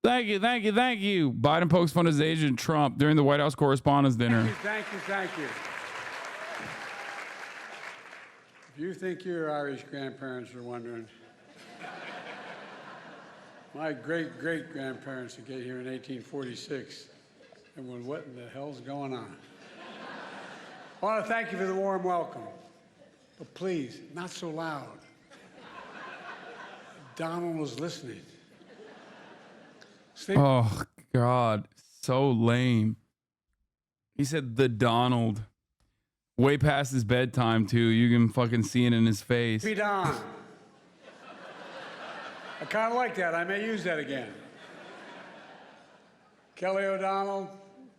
Thank you, thank you, thank you. Biden pokes fun at his agent Trump during the White House Correspondence dinner. Thank you, thank you. If you think your Irish grandparents are wondering, my great-great-grandparents who came here in 1846, and went, what in the hell's going on? I want to thank you for the warm welcome, but please, not so loud. Donald was listening. Oh, God. So lame. He said the Donald. Way past his bedtime, too. You can fucking see it in his face. Be Don. I kind of like that. I may use that again. Kelly O'Donnell,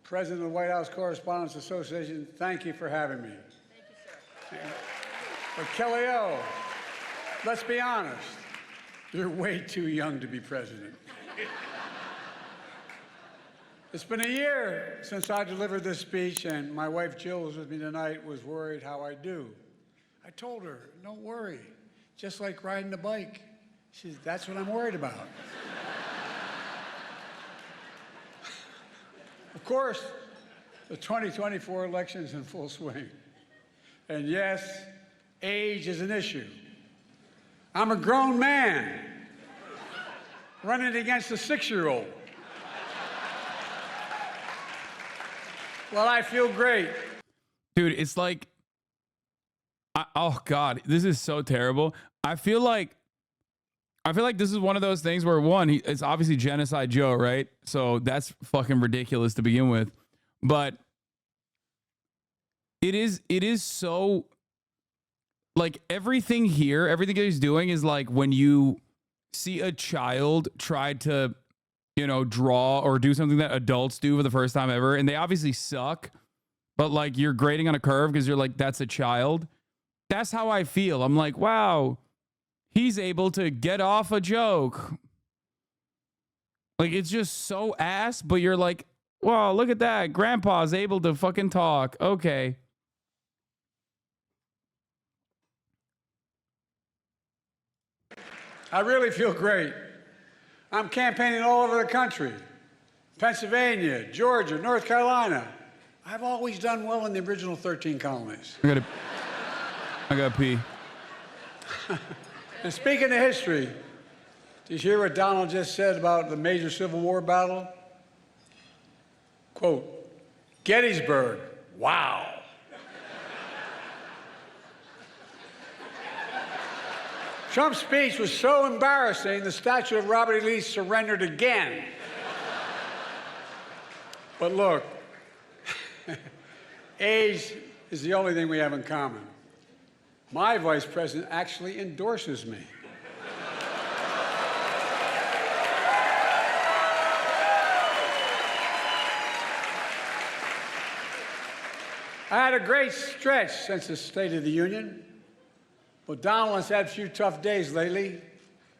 President of the White House Correspondence Association, thank you for having me. Thank you, sir. But Kelly O, let's be honest. You're way too young to be president. It's been a year since I delivered this speech, and my wife Jill, who's with me tonight, was worried how I do. I told her, don't worry, just like riding a bike. She said, that's what I'm worried about. Of course, the 2024 election is in full swing. And yes, age is an issue. I'm a grown man running against a 6-year-old. Well, I feel great. Dude, it's like, oh God, this is so terrible. I feel like this is one of those things where it's obviously Genocide Joe, right? So that's fucking ridiculous to begin with. But it is so, like, everything here, everything he's doing is like when you see a child try to, draw or do something that adults do for the first time ever, and they obviously suck, but like you're grading on a curve because you're like, that's a child. That's how I feel. I'm like, wow, he's able to get off a joke. Like, it's just so ass, but you're like, wow, look at that. Grandpa's able to fucking talk. Okay. I really feel great. I'm campaigning all over the country. Pennsylvania, Georgia, North Carolina. I've always done well in the original 13 colonies. I gotta pee. And speaking of history, did you hear what Donald just said about the major Civil War battle? Quote, Gettysburg, wow. Trump's speech was so embarrassing, the statue of Robert E. Lee surrendered again. But look, age is the only thing we have in common. My vice president actually endorses me. I had a great stretch since the State of the Union. But Donald has had a few tough days lately.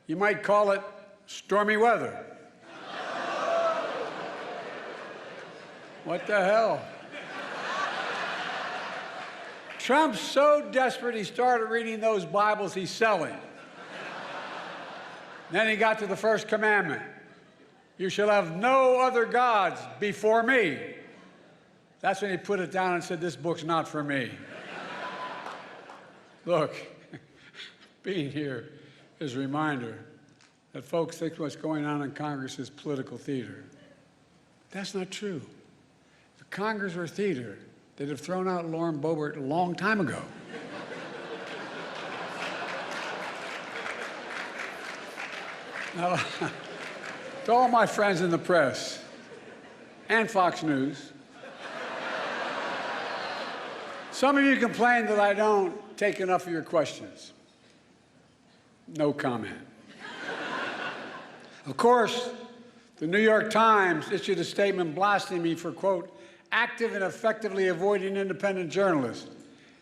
You might call it stormy weather. What the hell? Trump's so desperate he started reading those Bibles he's selling. Then he got to the first commandment. You shall have no other gods before me. That's when he put it down and said, this book's not for me. Look. Being here is a reminder that folks think what's going on in Congress is political theater. That's not true. If Congress were theater, they'd have thrown out Lauren Boebert a long time ago. Now, to all my friends in the press and Fox News, some of you complain that I don't take enough of your questions. No comment. Of course, the New York Times issued a statement blasting me for, quote, active and effectively avoiding independent journalists.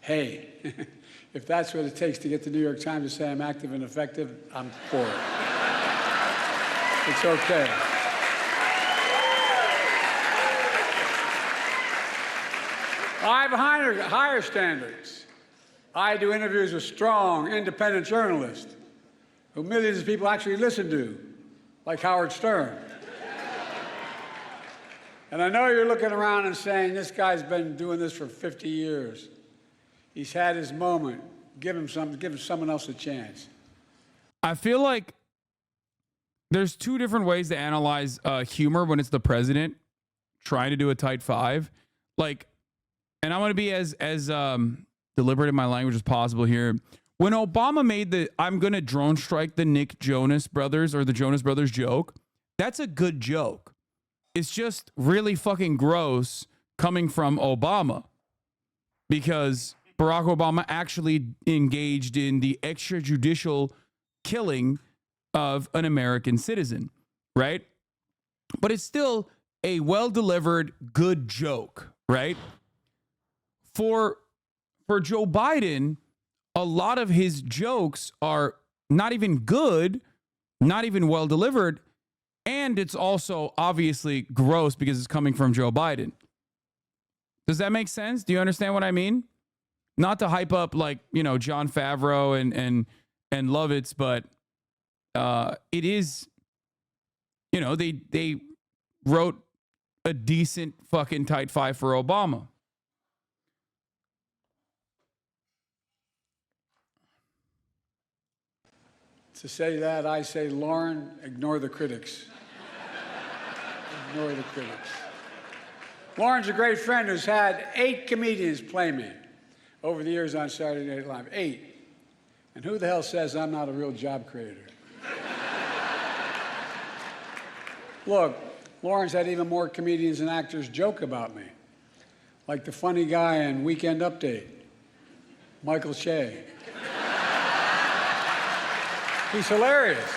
Hey, if that's what it takes to get the New York Times to say I'm active and effective, I'm for it. It's okay. I have higher standards. I do interviews with strong, independent journalists who millions of people actually listen to, like Howard Stern. And I know you're looking around and saying, this guy's been doing this for 50 years. He's had his moment. Give him someone else a chance. I feel like there's two different ways to analyze humor when it's the president trying to do a tight five. Like, and I'm going to be as deliberate in my language as possible here. When Obama made the I'm going to drone strike the Nick Jonas brothers or the Jonas brothers joke, that's a good joke. It's just really fucking gross coming from Obama because Barack Obama actually engaged in the extrajudicial killing of an American citizen, right? But it's still a well-delivered, good joke, right? For Joe Biden, a lot of his jokes are not even good, not even well-delivered, and it's also obviously gross because it's coming from Joe Biden. Does that make sense? Do you understand what I mean? Not to hype up like, you know, Jon Favreau and Lovitz, but it is, you know, they wrote a decent fucking tight five for Obama. To say that, I say, Lauren, ignore the critics. Ignore the critics. Lauren's a great friend who's had 8 comedians play me over the years on Saturday Night Live. 8. And who the hell says I'm not a real job creator? Look, Lauren's had even more comedians and actors joke about me, like the funny guy in Weekend Update, Michael Che. He's hilarious.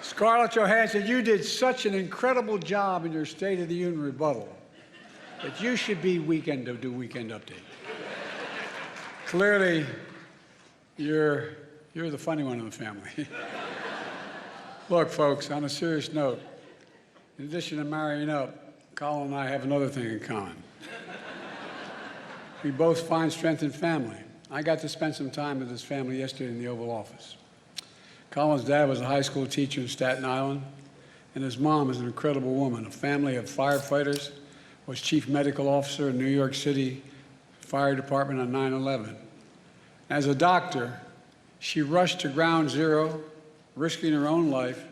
Scarlett Johansson, you did such an incredible job in your State of the Union rebuttal that you should be do Weekend Update. Clearly, you're the funny one in the family. Look, folks, on a serious note, in addition to marrying up, Colin and I have another thing in common. We both find strength in family. I got to spend some time with his family yesterday in the Oval Office. Colin's dad was a high school teacher in Staten Island, and his mom is an incredible woman, a family of firefighters, was chief medical officer in New York City Fire Department on 9/11. As a doctor, she rushed to ground zero, risking her own life,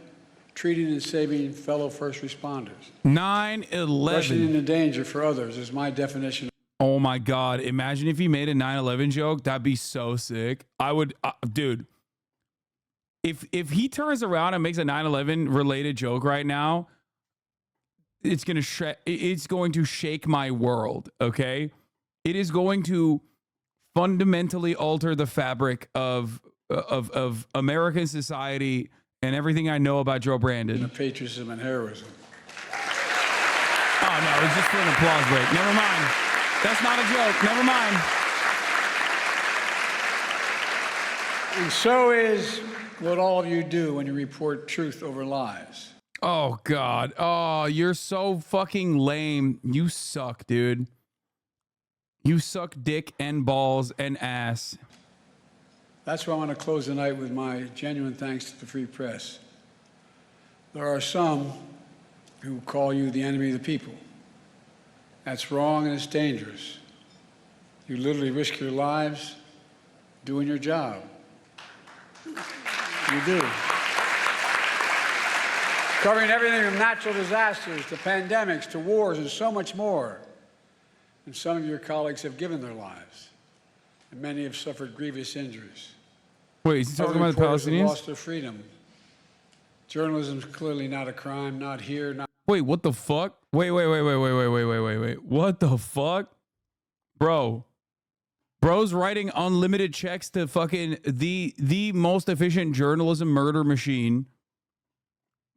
treating and saving fellow first responders. 9/11. Rushing into danger for others is my definition. Oh my God. Imagine if he made a 9/11 joke. That'd be so sick. I would, dude, if he turns around and makes a 9/11 related joke right now, it's going to shake my world. Okay. It is going to fundamentally alter the fabric of American society and everything I know about Joe Brandon. Patriotism and heroism. Oh no, it's just for an applause break. Never mind. That's not a joke. Never mind. And so is what all of you do when you report truth over lies. Oh, God. Oh, you're so fucking lame. You suck, dude. You suck dick and balls and ass. That's why I want to close the night with my genuine thanks to the free press. There are some who call you the enemy of the people. That's wrong and it's dangerous. You literally risk your lives doing your job. You do. Covering everything from natural disasters to pandemics to wars and so much more. And some of your colleagues have given their lives, and many have suffered grievous injuries. Wait, is he talking about the Palestinians? Have lost their freedom. Journalism is clearly not a crime, not here, not. Wait, what the fuck? Wait. What the fuck? Bro's writing unlimited checks to fucking the most efficient journalism murder machine.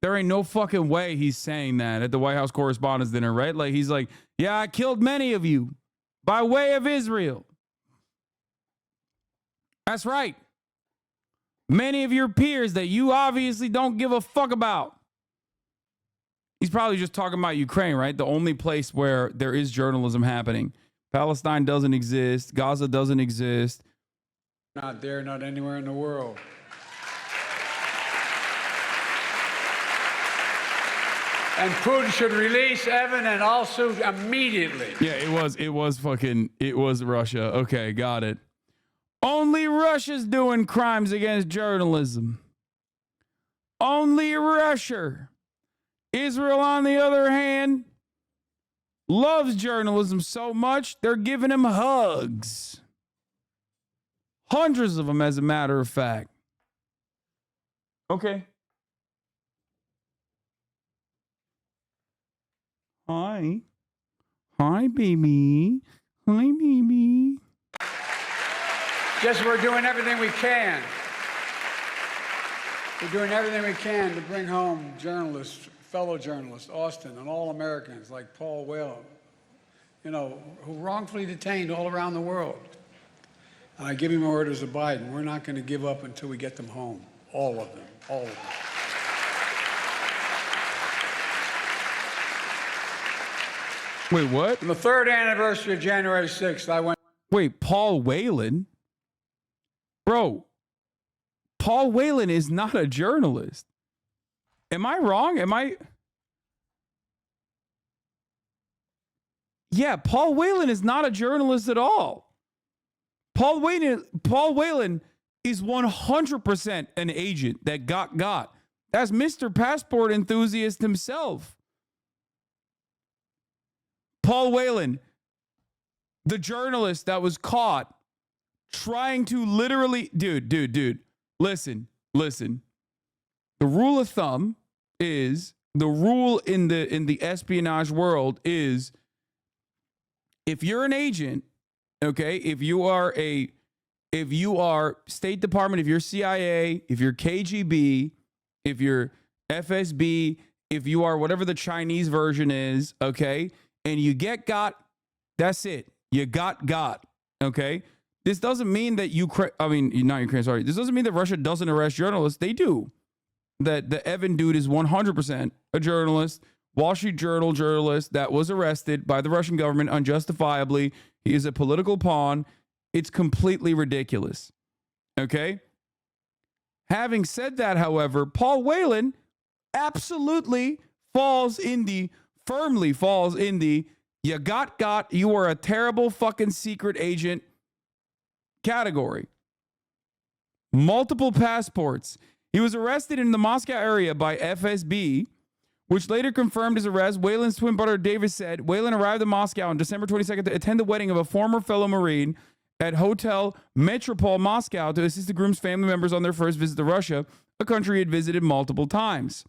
There ain't no fucking way he's saying that at the White House Correspondence Dinner, right? Like, he's like, yeah, I killed many of you by way of Israel. That's right. Many of your peers that you obviously don't give a fuck about. He's probably just talking about Ukraine, right? The only place where there is journalism happening. Palestine doesn't exist. Gaza doesn't exist. Not there, not anywhere in the world. And Putin should release Evan and also immediately. Yeah, it was Russia. Okay, got it. Only Russia's doing crimes against journalism. Only Russia. Israel, on the other hand, loves journalism so much, they're giving him hugs. Hundreds of them, as a matter of fact. Okay. Hi. Hi, baby. Hi, baby. Just we're doing everything we can. We're doing everything we can to bring home journalists, fellow journalists, Austin, and all Americans like Paul Whelan, who wrongfully detained all around the world. And I give him orders to Biden. We're not going to give up until we get them home. All of them. All of them. Wait, what? On the third anniversary of January 6th, I went. Wait, Paul Whelan? Bro, Paul Whelan is not a journalist. Am I wrong? Yeah, Paul Whelan is not a journalist at all. Paul Whelan is 100% an agent that got. That's Mr. Passport Enthusiast himself. Paul Whelan, the journalist that was caught trying to literally, dude, listen. The rule of thumb is, the rule in the espionage world is, if you're an agent, okay, if you are State Department, if you're CIA, if you're KGB, if you're FSB, if you are whatever the Chinese version is, okay, and you get got, that's it. You got, okay? This doesn't mean that not Ukraine, sorry. This doesn't mean that Russia doesn't arrest journalists. They do. That the Evan dude is 100% a journalist, Wall Street Journal journalist that was arrested by the Russian government unjustifiably. He is a political pawn. It's completely ridiculous. Okay? Having said that, however, Paul Whelan absolutely firmly falls in the you got, you are a terrible fucking secret agent category. Multiple passports. He was arrested in the Moscow area by FSB, which later confirmed his arrest. Whelan's twin brother David said Whelan arrived in Moscow on December 22nd to attend the wedding of a former fellow Marine at Hotel Metropole Moscow to assist the groom's family members on their first visit to Russia, a country he had visited multiple times.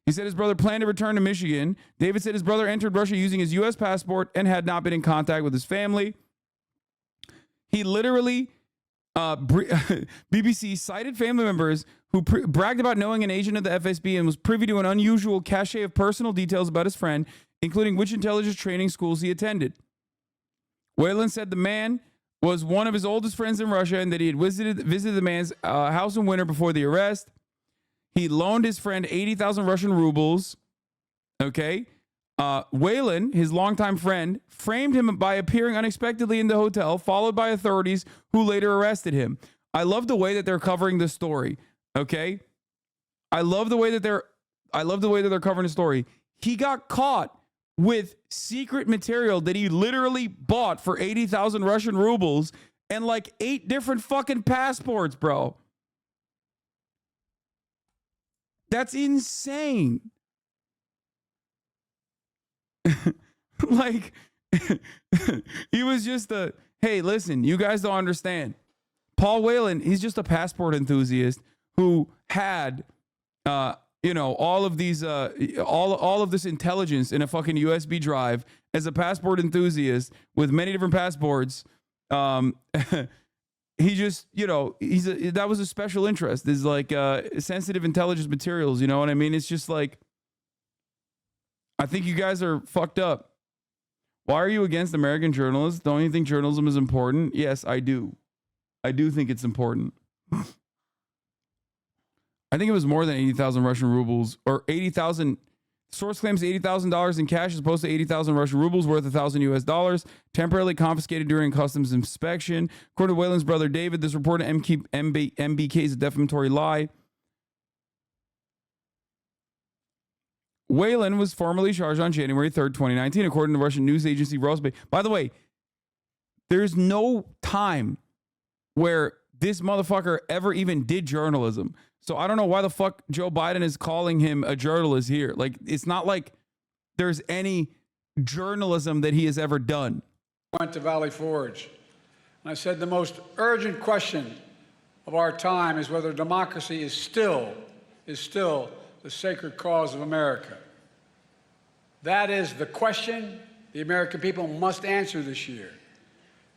He said his brother planned to return to Michigan. David said his brother entered Russia using his U.S. passport and had not been in contact with his family. He literally, BBC cited family members who bragged about knowing an agent of the FSB and was privy to an unusual cache of personal details about his friend, including which intelligence training schools he attended. Whelan said the man was one of his oldest friends in Russia and that he had visited the man's house in winter before the arrest. He loaned his friend 80,000 Russian rubles. Okay. Whelan, his longtime friend, framed him by appearing unexpectedly in the hotel, followed by authorities who later arrested him. I love the way that they're covering this story. Okay. I love the way that they're covering the story. He got caught with secret material that he literally bought for 80,000 Russian rubles and like 8 different fucking passports, bro. That's insane. Like, he was just hey, listen, you guys don't understand. Paul Whelan, he's just a passport enthusiast who had, all of these, all of this intelligence in a fucking USB drive as a passport enthusiast with many different passports. He just, that was a special interest. Is like sensitive intelligence materials. You know what I mean? It's just like, I think you guys are fucked up. Why are you against American journalists? Don't you think journalism is important? Yes, I do. I do think it's important. I think it was more than 80,000 Russian rubles, or 80,000. Source claims $80,000 in cash as opposed to 80,000 Russian rubles worth $1,000 temporarily confiscated during customs inspection. According to Whelan's brother David, this report of MBK is a defamatory lie. Whelan was formally charged on January 3rd, 2019, according to the Russian news agency Rosby. By the way, there's no time where this motherfucker ever even did journalism. So I don't know why the fuck Joe Biden is calling him a journalist here. Like, it's not like there's any journalism that he has ever done. Went to Valley Forge, and I said the most urgent question of our time is whether democracy is still the sacred cause of America. That is the question the American people must answer this year.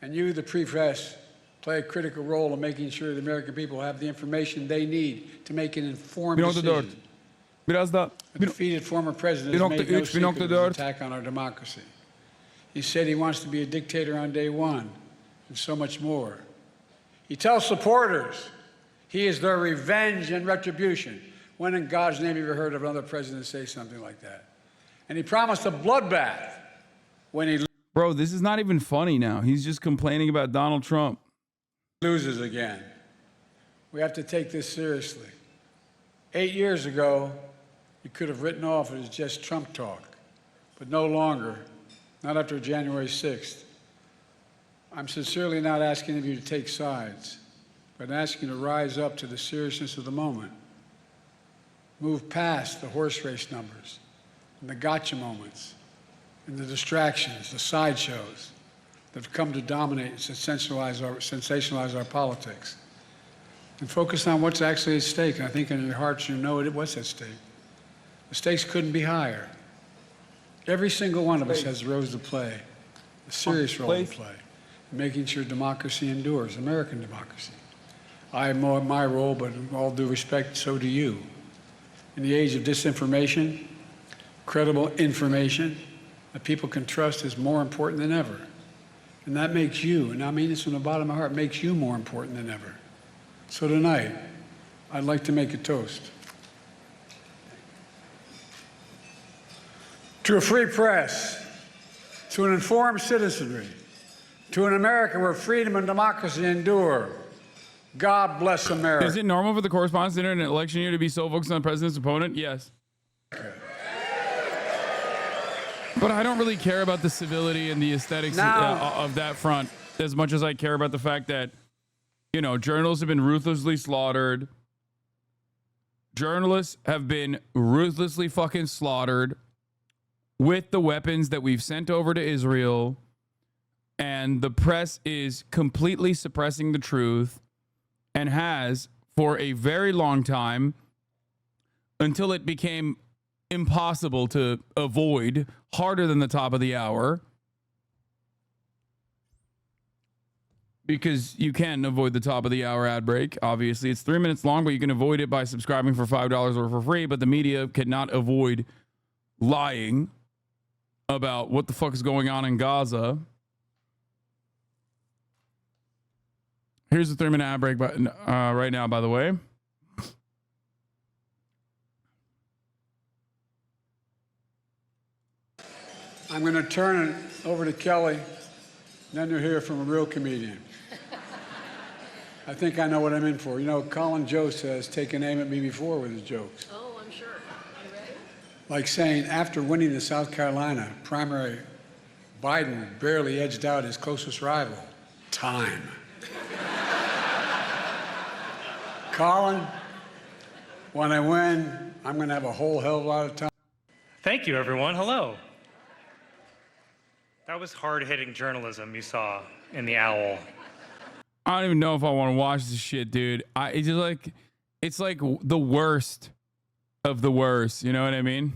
And you, the press, play a critical role in making sure the American people have the information they need to make an informed decision. A defeated former president has made no secret of his attack on our democracy. He said he wants to be a dictator on day one, and so much more. He tells supporters he is their revenge and retribution. When in God's name have you ever heard of another president say something like that? And he promised a bloodbath when he... Bro, this is not even funny now. He's just complaining about Donald Trump. ...loses again. We have to take this seriously. 8 years ago, you could have written off it as just Trump talk, but no longer. Not after January 6th. I'm sincerely not asking of you to take sides, but asking you to rise up to the seriousness of the moment. Move past the horse race numbers and the gotcha moments and the distractions, the sideshows that have come to dominate and sensationalize our politics. And focus on what's actually at stake. And I think in your hearts you know what's at stake. The stakes couldn't be higher. Every single one of us has a role to play, a serious role to play, in making sure democracy endures, American democracy. I have my role, but with all due respect, so do you. In the age of disinformation, credible information that people can trust is more important than ever. And that makes you, and I mean this from the bottom of my heart, makes you more important than ever. So tonight, I'd like to make a toast. To a free press, to an informed citizenry, to an America where freedom and democracy endure. God bless America. Is it normal for the Correspondence Dinner in an election year to be so focused on the president's opponent? Yes. But I don't really care about the civility and the aesthetics of that front as much as I care about the fact that, you know, journalists have been ruthlessly slaughtered. Journalists have been ruthlessly fucking slaughtered with the weapons that we've sent over to Israel, and the press is completely suppressing the truth and has for a very long time until it became impossible to avoid, harder than the top of the hour, because you can avoid the top of the hour ad break. Obviously, it's 3 minutes long, but you can avoid it by subscribing for $5 or for free, but the media cannot avoid lying about what the fuck is going on in Gaza. Here's the 3-minute ad break button right now, by the way. I'm going to turn it over to Kelly, and then you'll hear from a real comedian. I think I know what I'm in for. You know, Colin Jost has taken aim at me before with his jokes. Oh, I'm sure. Are you ready? Like saying, after winning the South Carolina primary, Biden barely edged out his closest rival. Time. Colin, when I win, I'm going to have a whole hell of a lot of time. Thank you, everyone. Hello. That was hard-hitting journalism you saw in The Owl. I don't even know if I want to watch this shit, dude. It's like the worst of the worst. You know what I mean?